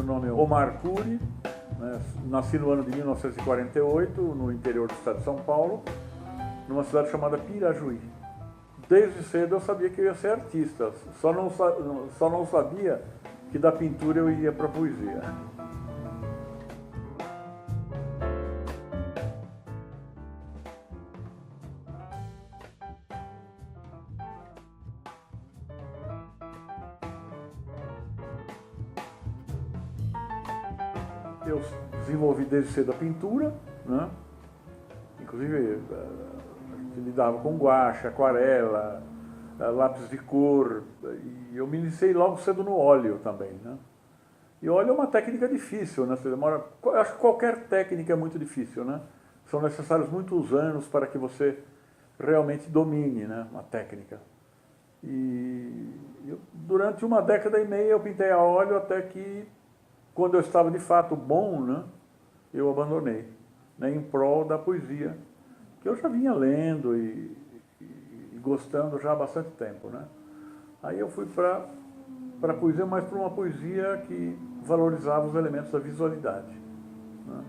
nome é Omar Cury, né? Nasci no ano de 1948, no interior do estado de São Paulo, numa cidade chamada Pirajuí. Desde cedo eu sabia que eu ia ser artista, só não sabia que da pintura eu ia para a poesia. Eu desenvolvi desde cedo a pintura, né? Inclusive lidava com guache, aquarela, lápis de cor, e eu me iniciei logo cedo no óleo também, né? E óleo é uma técnica difícil, né? Você demora, acho que qualquer técnica é muito difícil, né? São necessários muitos anos para que você realmente domine, né, uma técnica. E durante uma década e meia eu pintei a óleo até que, quando eu estava de fato bom, né, eu abandonei, né, em prol da poesia, que eu já vinha lendo e gostando já há bastante tempo, né. Aí eu fui para a poesia, mas para uma poesia que valorizava os elementos da visualidade, né.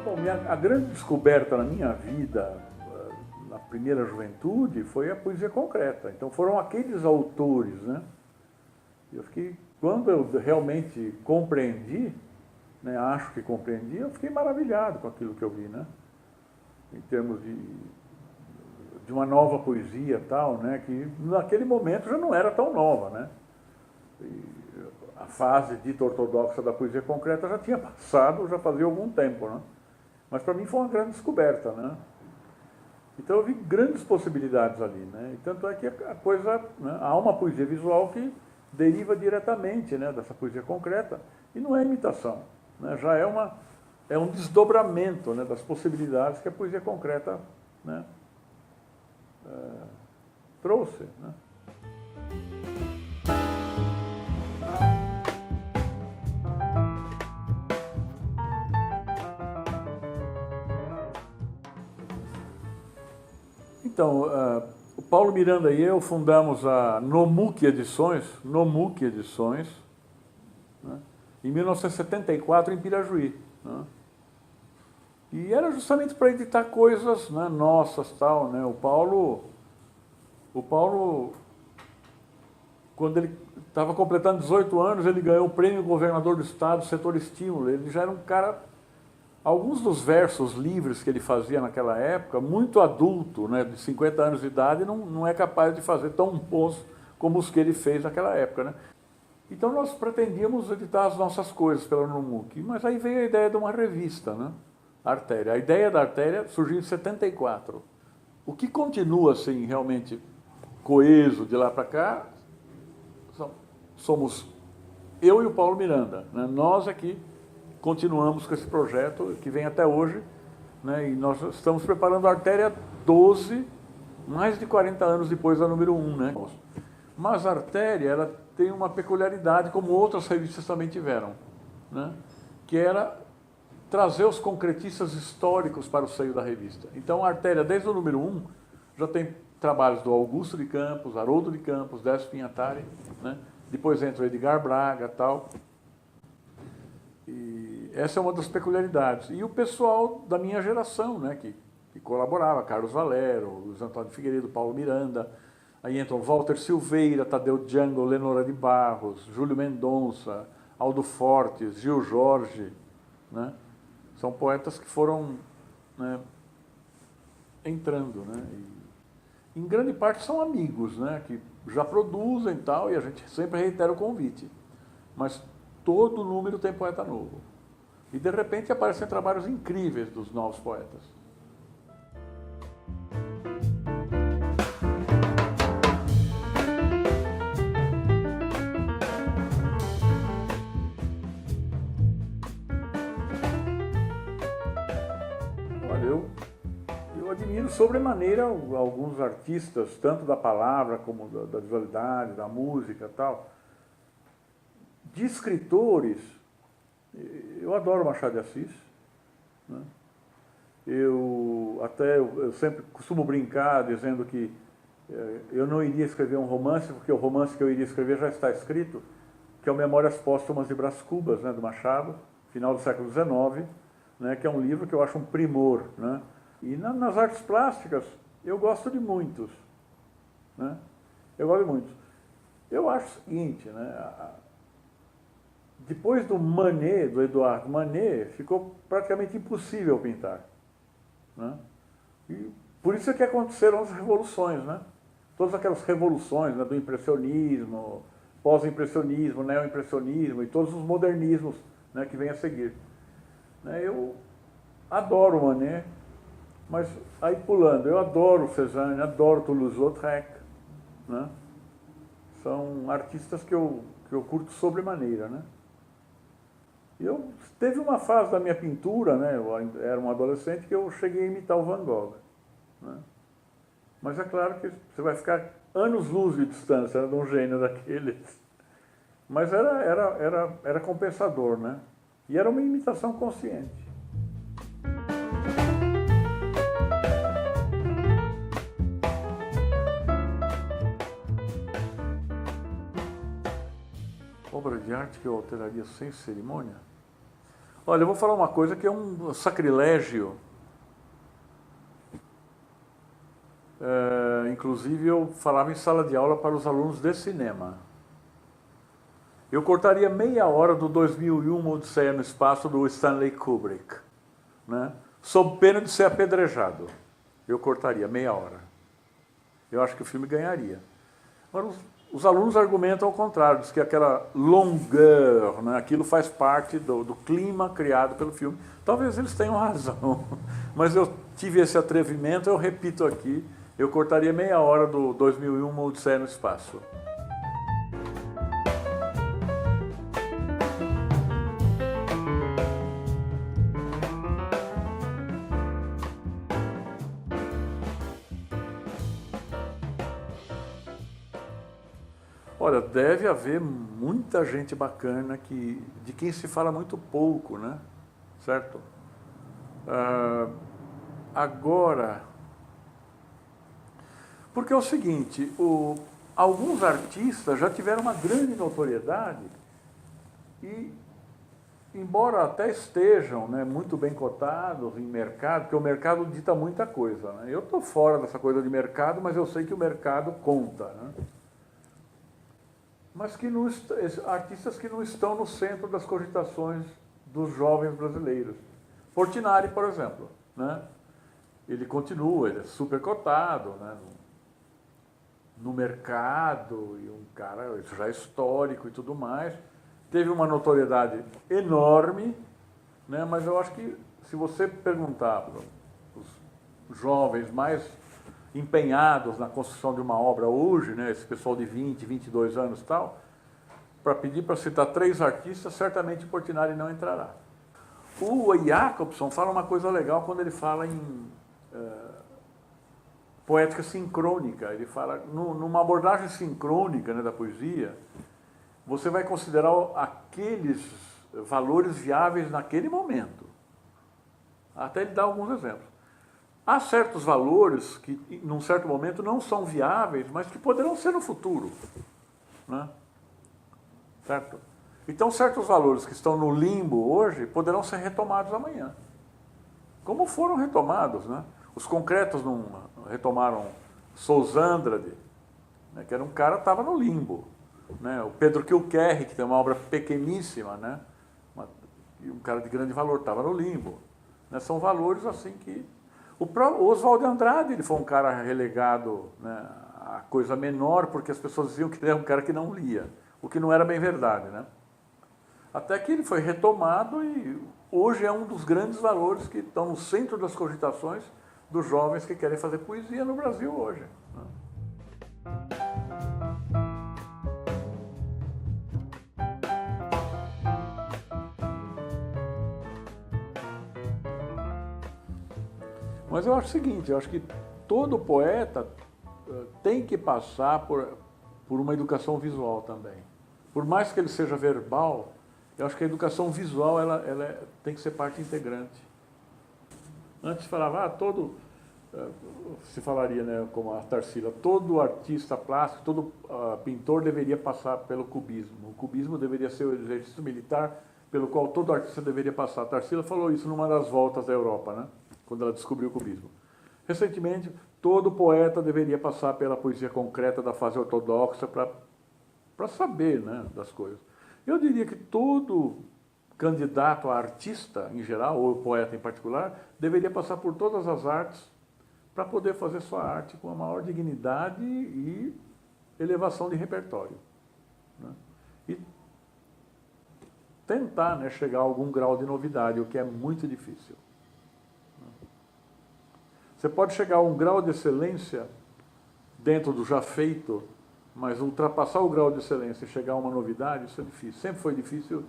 Bom, a grande descoberta na minha vida, na primeira juventude, foi a poesia concreta. Então foram aqueles autores, né? Quando eu realmente compreendi, né, acho que compreendi, eu fiquei maravilhado com aquilo que eu vi, né? Em termos de uma nova poesia tal, né? Que naquele momento já não era tão nova, né? A fase dita ortodoxa da poesia concreta já tinha passado, já fazia algum tempo, né? Mas para mim foi uma grande descoberta, né? Então eu vi grandes possibilidades ali, né? E tanto é que a coisa, né, há uma poesia visual que deriva diretamente, né, dessa poesia concreta, e não é imitação, né? Já é um desdobramento, né, das possibilidades que a poesia concreta, né, trouxe, né? Então, o Paulo Miranda e eu fundamos a Nomuc Edições, né, em 1974 em Pirajuí, né, e era justamente para editar coisas, né, nossas, tal, né. O Paulo, quando ele estava completando 18 anos, ele ganhou o prêmio governador do estado, setor estímulo. Ele já era um cara. Alguns dos versos livres que ele fazia naquela época, muito adulto, né, de 50 anos de idade, não é capaz de fazer tão bons como os que ele fez naquela época, né? Então nós pretendíamos editar as nossas coisas pela Nomuc, mas aí veio a ideia de uma revista, né? Artéria. A ideia da Artéria surgiu em 74. O que continua assim realmente coeso de lá para cá somos eu e o Paulo Miranda, né? Nós aqui continuamos com esse projeto que vem até hoje, né, e nós estamos preparando a Artéria 12, mais de 40 anos depois da número 1. Né? Mas a Artéria, ela tem uma peculiaridade, como outras revistas também tiveram, né, que era trazer os concretistas históricos para o seio da revista. Então a Artéria, desde o número 1, já tem trabalhos do Augusto de Campos, Haroldo de Campos, Décio Pinhatari, né, depois entra o Edgar Braga e tal. E essa é uma das peculiaridades. E o pessoal da minha geração, né, que colaborava, Carlos Valero, Luiz Antônio Figueiredo, Paulo Miranda, aí entram Walter Silveira, Tadeu Django, Lenora de Barros, Júlio Mendonça, Aldo Fortes, Gil Jorge, né? São poetas que foram, né, entrando, né? E, em grande parte são amigos, né, que já produzem e tal, e a gente sempre reitera o convite. Mas todo número tem poeta novo. E de repente aparecem trabalhos incríveis dos novos poetas. Olha, eu admiro sobremaneira alguns artistas, tanto da palavra como da visualidade, da música e tal. De escritores, eu adoro Machado de Assis, né? Eu sempre costumo brincar dizendo que eu não iria escrever um romance, porque o romance que eu iria escrever já está escrito, que é o Memórias Póstumas de Brás Cubas, né, do Machado, final do século XIX, né, que é um livro que eu acho um primor, né? E nas artes plásticas, eu gosto de muitos, né? Eu gosto de muitos. Eu acho o seguinte, né? Depois do Manet, do Eduardo Manet, ficou praticamente impossível pintar, né? E por isso é que aconteceram as revoluções, né? Todas aquelas revoluções, né, do impressionismo, pós-impressionismo, neo-impressionismo e todos os modernismos, né, que vêm a seguir. Né, eu adoro o Manet, mas aí pulando, eu adoro Cézanne, adoro Toulouse-Lautrec, né? São artistas que eu curto sobremaneira, né? E teve uma fase da minha pintura, né? Eu era um adolescente que eu cheguei a imitar o Van Gogh, né? Mas é claro que você vai ficar anos-luz de distância, né, de um gênio daqueles. Mas era compensador, né? E era uma imitação consciente. Obra de arte que eu alteraria sem cerimônia? Olha, eu vou falar uma coisa que é um sacrilégio. Inclusive, eu falava em sala de aula para os alunos de cinema. Eu cortaria meia hora do 2001, Odisseia no Espaço, do Stanley Kubrick, né? Sob pena de ser apedrejado. Eu cortaria meia hora. Eu acho que o filme ganharia. Agora, os alunos argumentam ao contrário, diz que aquela longueur, né, aquilo faz parte do clima criado pelo filme. Talvez eles tenham razão, mas eu tive esse atrevimento, eu repito aqui, eu cortaria meia hora do 2001, Odisseia no Espaço. Olha, deve haver muita gente bacana de quem se fala muito pouco, né? Certo? Agora, porque é o seguinte, alguns artistas já tiveram uma grande notoriedade e, embora até estejam, né, muito bem cotados em mercado, porque o mercado dita muita coisa, né? Eu estou fora dessa coisa de mercado, mas eu sei que o mercado conta, né? Mas artistas que não estão no centro das cogitações dos jovens brasileiros. Portinari, por exemplo, né? Ele continua, ele é super cotado, né, no mercado, e um cara já histórico e tudo mais. Teve uma notoriedade enorme, né, mas eu acho que se você perguntar para os jovens mais empenhados na construção de uma obra hoje, né, esse pessoal de 20, 22 anos e tal, para pedir para citar 3 artistas, certamente Portinari não entrará. O Jacobson fala uma coisa legal quando ele fala em poética sincrônica. Ele fala, numa abordagem sincrônica, né, da poesia, você vai considerar aqueles valores viáveis naquele momento. Até ele dá alguns exemplos. Há certos valores que, num certo momento, não são viáveis, mas que poderão ser no futuro, né? Certo? Então, certos valores que estão no limbo hoje poderão ser retomados amanhã. Como foram retomados, né? Os concretos não retomaram Sousa Andrade, né, que era um cara que estava no limbo, né? O Pedro Kilkerri, que tem uma obra pequeníssima, né? Um cara de grande valor, estava no limbo, né? São valores assim que... O Oswald de Andrade, ele foi um cara relegado, né, a coisa menor, porque as pessoas diziam que ele era um cara que não lia, o que não era bem verdade, né? Até que ele foi retomado e hoje é um dos grandes valores que estão no centro das cogitações dos jovens que querem fazer poesia no Brasil hoje, né? Mas eu acho o seguinte, eu acho que todo poeta tem que passar por uma educação visual também. Por mais que ele seja verbal, eu acho que a educação visual ela tem que ser parte integrante. Antes falava, se falaria, né, como a Tarsila, todo artista plástico, todo pintor deveria passar pelo cubismo. O cubismo deveria ser o exercício militar pelo qual todo artista deveria passar. A Tarsila falou isso numa das voltas da Europa, né, quando ela descobriu o cubismo. Recentemente, todo poeta deveria passar pela poesia concreta da fase ortodoxa para saber, né, das coisas. Eu diria que todo candidato a artista em geral, ou poeta em particular, deveria passar por todas as artes para poder fazer sua arte com a maior dignidade e elevação de repertório, né? E tentar, né, chegar a algum grau de novidade, o que é muito difícil. Você pode chegar a um grau de excelência dentro do já feito, mas ultrapassar o grau de excelência e chegar a uma novidade, isso é difícil. Sempre foi difícil,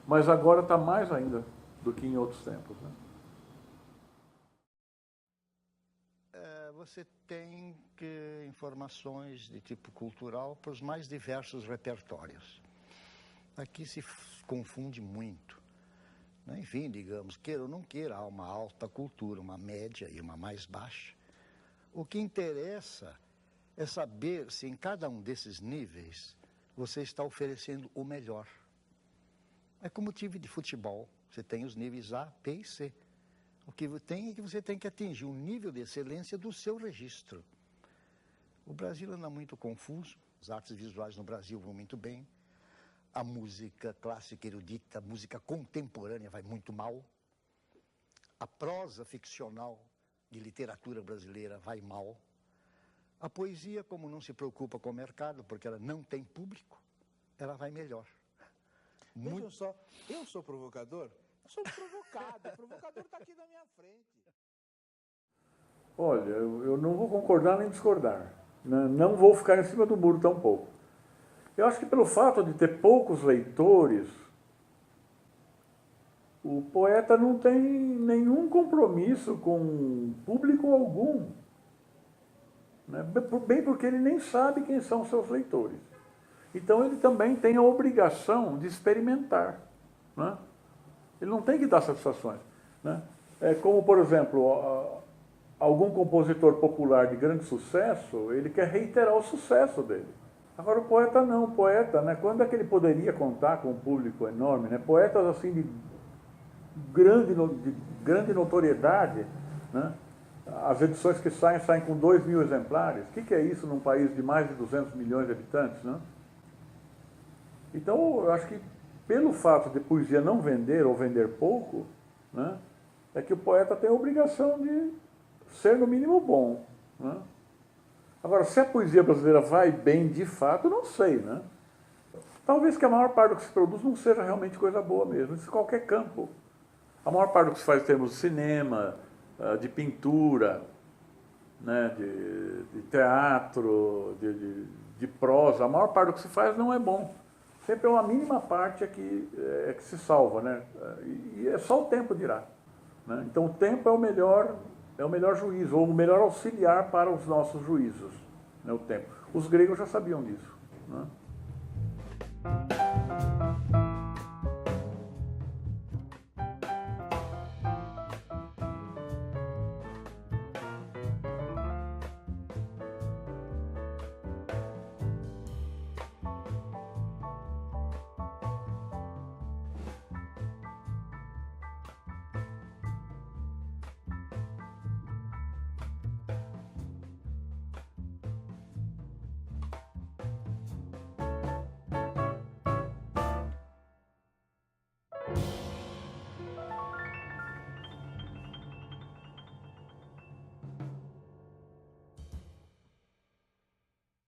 mas agora está mais ainda do que em outros tempos, né? Você tem informações de tipo cultural para os mais diversos repertórios. Aqui se confunde muito. Enfim, digamos, queira ou não queira, há uma alta cultura, uma média e uma mais baixa. O que interessa é saber se em cada um desses níveis você está oferecendo o melhor. É como o time de futebol, você tem os níveis A, B e C. O que tem é que você tem que atingir um nível de excelência do seu registro. O Brasil anda muito confuso, as artes visuais no Brasil vão muito bem, a música clássica erudita, a música contemporânea vai muito mal, a prosa ficcional de literatura brasileira vai mal, a poesia, como não se preocupa com o mercado, porque ela não tem público, ela vai melhor. Vejam só, eu sou provocador? Eu sou provocado, o provocador está aqui na minha frente. Olha, eu não vou concordar nem discordar, né? Não vou ficar em cima do muro tampouco. Eu acho que pelo fato de ter poucos leitores, o poeta não tem nenhum compromisso com público algum, né? Bem porque ele nem sabe quem são seus leitores. Então ele também tem a obrigação de experimentar, né? Ele não tem que dar satisfações, né? É como, por exemplo, algum compositor popular de grande sucesso, ele quer reiterar o sucesso dele. Agora o poeta não, o poeta, né, quando é que ele poderia contar com um público enorme, né? Poetas assim de grande notoriedade, né? As edições que saem com 2.000 exemplares. O que é isso num país de mais de 200 milhões de habitantes, né? Então, eu acho que pelo fato de poesia não vender ou vender pouco, né, é que o poeta tem a obrigação de ser no mínimo bom, né? Agora, se a poesia brasileira vai bem de fato, não sei, né? Talvez que a maior parte do que se produz não seja realmente coisa boa mesmo, isso em qualquer campo. A maior parte do que se faz em termos de cinema, de pintura, né, de teatro, de prosa, a maior parte do que se faz não é bom. Sempre é uma mínima parte que se salva, né? E é só o tempo dirá, né? Então o tempo é o melhor juízo, ou o melhor auxiliar para os nossos juízos, né, o tempo. Os gregos já sabiam disso, né?